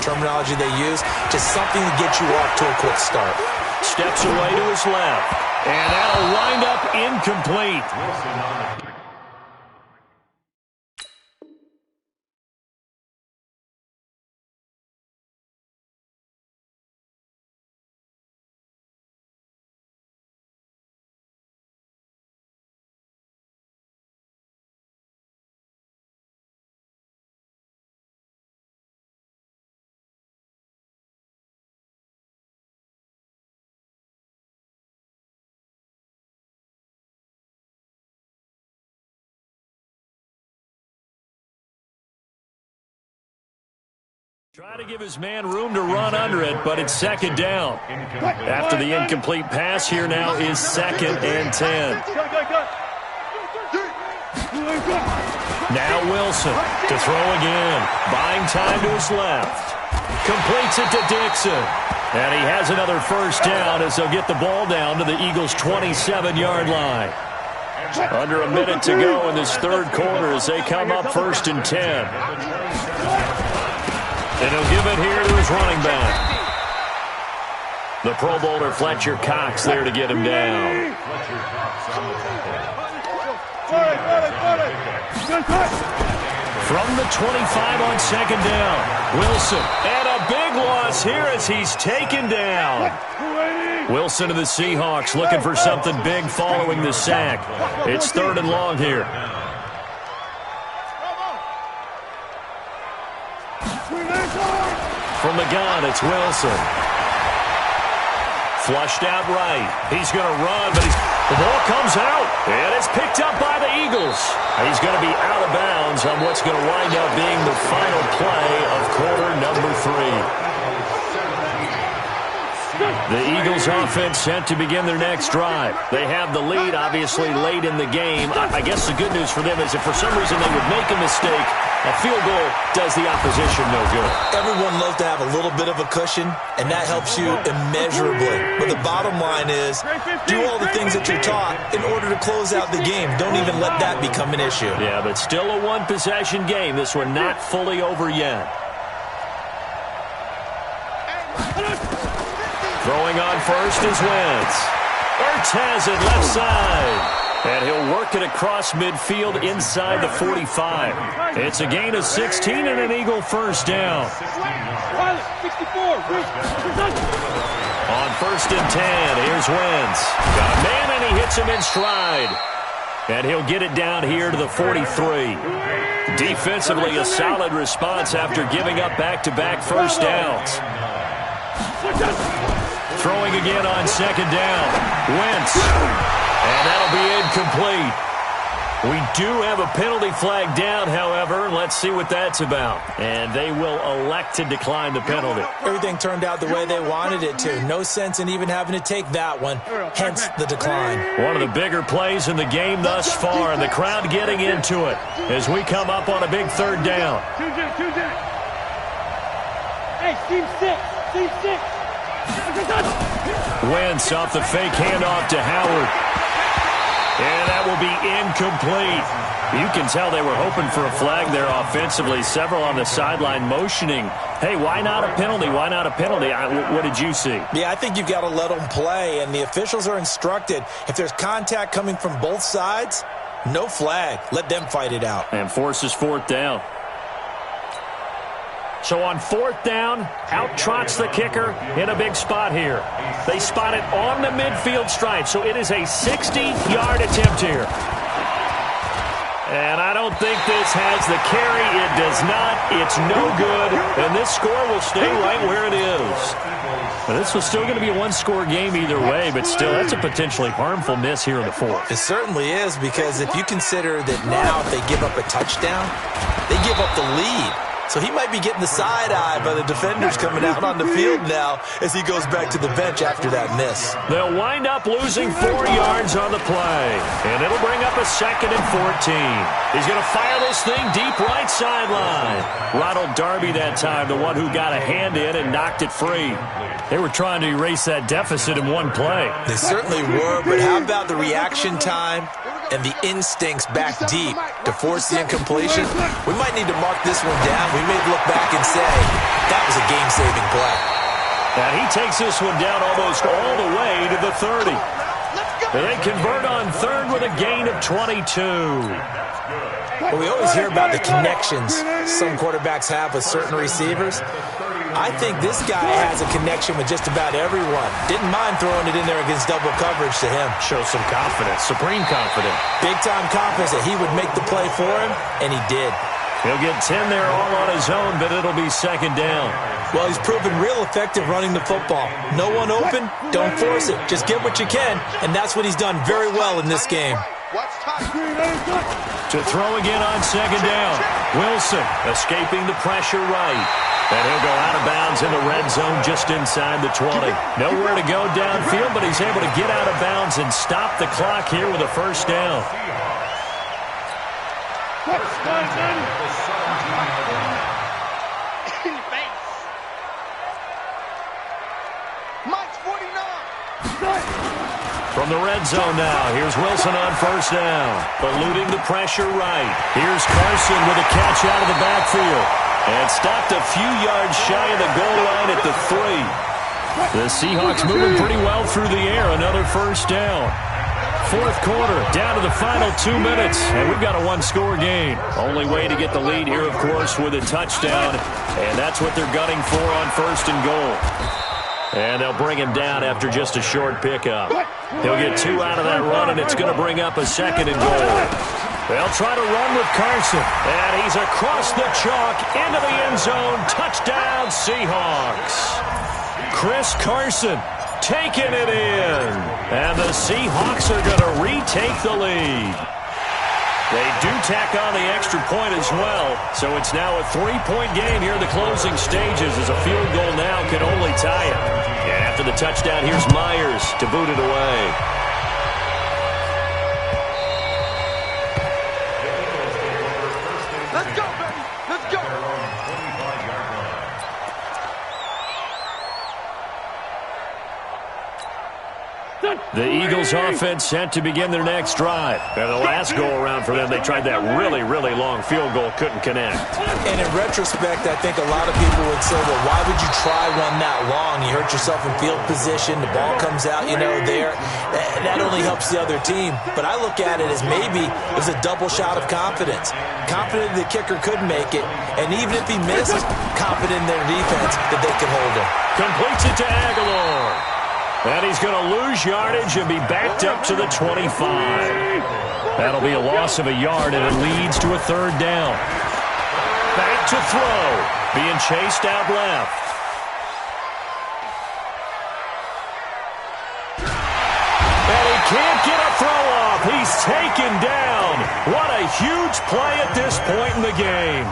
terminology they use. Just something to get you off to a quick start. Steps away to his left. And that'll wind up incomplete. Trying to give his man room to run under it, but it's second down. After the incomplete pass, here now is 2nd and 10. Now Wilson to throw again. Buying time to his left. Completes it to Dixon. And he has another first down as they'll get the ball down to the Eagles' 27-yard line. Under a minute to go in this third quarter as they come up 1st and 10. And he'll give it here to his running back. The Pro Bowler Fletcher Cox there to get him down. From the 25 on second down, Wilson. And a big loss here as he's taken down. Wilson of the Seahawks looking for something big following the sack. It's 3rd and long here. From the gun, it's Wilson. Flushed out right. He's going to run, but the ball comes out. And it's picked up by the Eagles. He's going to be out of bounds on what's going to wind up being the final play of quarter number 3. The Eagles offense set to begin their next drive. They have the lead, obviously, late in the game. I guess the good news for them is if for some reason they would make a mistake, a field goal does the opposition no good. Everyone loves to have a little bit of a cushion, and that helps you immeasurably. But the bottom line is, do all the things that you're taught in order to close out the game. Don't even let that become an issue. Yeah, but still a one-possession game. This one not fully over yet. Throwing on first is Wentz. Ertz has it left side. And he'll work it across midfield inside the 45. It's a gain of 16 and an Eagle first down. On 1st and 10, here's Wentz. Got a man, and he hits him in stride. And he'll get it down here to the 43. Defensively, a solid response after giving up back-to-back first downs. Throwing again on 2nd down. Wentz. And that'll be incomplete. We do have a penalty flag down, however. Let's see what that's about. And they will elect to decline the penalty. Everything turned out the way they wanted it to. No sense in even having to take that one. Hence the decline. One of the bigger plays in the game thus far, and the crowd getting into it as we come up on a big 3rd down. Hey, team 6. Team 6. Wentz off the fake handoff to Howard. And that will be incomplete. You can tell they were hoping for a flag there offensively. Several on the sideline motioning, hey, why not a penalty? Why not a penalty? What did you see? Yeah, I think you've got to let them play, and the officials are instructed. If there's contact coming from both sides, no flag. Let them fight it out. And forces 4th down. So on 4th down, out trots the kicker in a big spot here. They spot it on the midfield stripe, so it is a 60-yard attempt here. And I don't think this has the carry. It does not. It's no good. And this score will stay right where it is. Now, this was still going to be a one-score game either way, but still, that's a potentially harmful miss here in the 4th. It certainly is, because if you consider that now if they give up a touchdown, they give up the lead. So he might be getting the side-eye by the defenders coming out on the field now as he goes back to the bench after that miss. They'll wind up losing 4 yards on the play. And it'll bring up a 2nd and 14. He's going to fire this thing deep right sideline. Ronald Darby that time, the one who got a hand in and knocked it free. They were trying to erase that deficit in one play. They certainly were, but how about the reaction time and the instincts back deep to force the incompletion? We might need to mark this one down. We may look back and say, that was a game-saving play. And he takes this one down almost all the way to the 30. And they convert on 3rd with a gain of 22. Well, we always hear about the connections some quarterbacks have with certain receivers. I think this guy has a connection with just about everyone. Didn't mind throwing it in there against double coverage to him. Shows some confidence, supreme confidence. Big-time confidence that he would make the play for him, and he did. He'll get 10 there all on his own, but it'll be 2nd down. Well, he's proven real effective running the football. No one open, don't force it. Just get what you can, and that's what he's done very well in this game. To throw again on 2nd down. Wilson escaping the pressure right. And he'll go out of bounds in the red zone just inside the 20. Nowhere to go downfield, but he's able to get out of bounds and stop the clock here with a 1st down. From the red zone now, here's Wilson on 1st down. Eluding the pressure right. Here's Carson with a catch out of the backfield. And stopped a few yards shy of the goal line at the 3. The Seahawks moving pretty well through the air. Another 1st down. 4th quarter, down to the final 2 minutes, and we've got a one-score game. Only way to get the lead here, of course, with a touchdown, and that's what they're gunning for on 1st and goal. And they'll bring him down after just a short pickup. He'll get 2 out of that run, and it's going to bring up a 2nd and goal. They'll try to run with Carson, and he's across the chalk into the end zone. Touchdown, Seahawks. Chris Carson taking it in, and the Seahawks are going to retake the lead. They do tack on the extra point as well, so it's now a 3-point game here in the closing stages as a field goal now can only tie it. And after the touchdown, here's Myers to boot it away. Let's go, baby. Let's go. The Eagles offense set to begin their next drive. And the last go-around for them, they tried that really, really long field goal, couldn't connect. And in retrospect, I think a lot of people would say, well, why would you try one that long? You hurt yourself in field position. The ball comes out, there. That only helps the other team. But I look at it as maybe it was a double shot of confidence. Confident the kicker could make it. And even if he missed, confident in their defense that they could hold him. Completes it to Aguilar. And he's going to lose yardage and be backed up to the 25. That'll be a loss of a yard, and it leads to a third down. Back to throw. Being chased out left. And he can't get a throw off. He's taken down. What a huge play at this point in the game.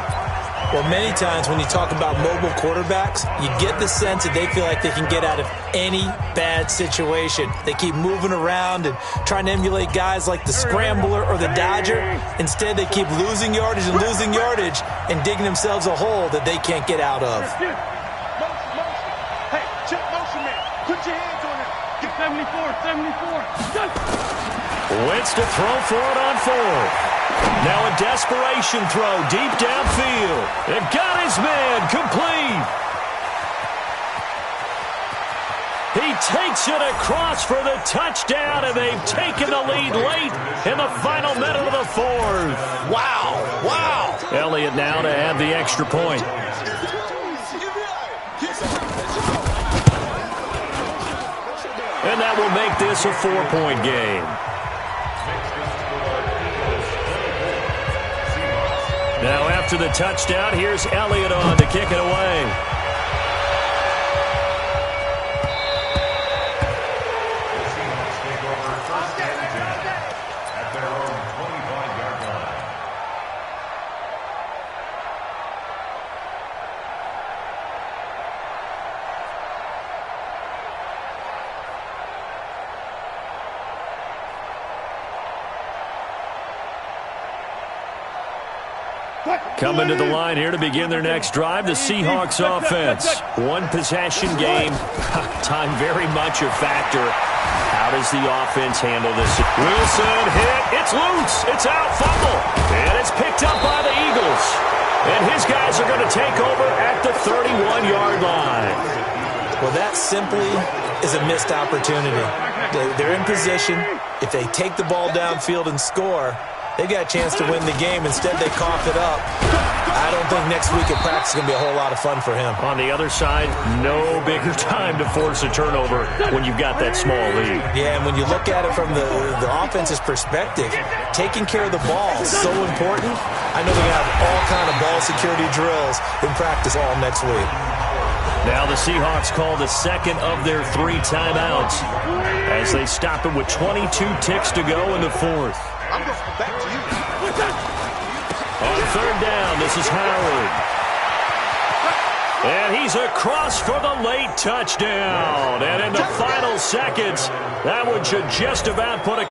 Well, many times when you talk about mobile quarterbacks, you get the sense that they feel like they can get out of any bad situation. They keep moving around and trying to emulate guys like the Scrambler or the Dodger. Instead, they keep losing yardage and digging themselves a hole that they can't get out of. Motion. Hey, check motion, man. Put your hands on him. Get 74. Wentz to throw for it on fourth. Now a desperation throw deep downfield. It got his man complete. He takes it across for the touchdown, and they've taken the lead late in the final minute of the fourth. Wow. Elliott now to add the extra point. And that will make this a 4-point game. Now after the touchdown, here's Elliott on to kick it away. Coming to the line here to begin their next drive, the Seahawks offense. One possession game. Time very much a factor. How does the offense handle this? Wilson hit. It's loose. It's out. Fumble. And it's picked up by the Eagles. And his guys are going to take over at the 31-yard line. Well, that simply is a missed opportunity. They're in position. If they take the ball downfield and score, they got a chance to win the game. Instead, they cough it up. I don't think next week at practice is going to be a whole lot of fun for him. On the other side, no bigger time to force a turnover when you've got that small lead. Yeah, and when you look at it from the offense's perspective, taking care of the ball is so important. I know they're going to have all kind of ball security drills in practice all next week. Now the Seahawks call the second of their 3 timeouts as they stop it with 22 ticks to go in the fourth. I'm going to come back to you. On third down, this is Howard. And he's across for the late touchdown. And in the final seconds, that one should just about put a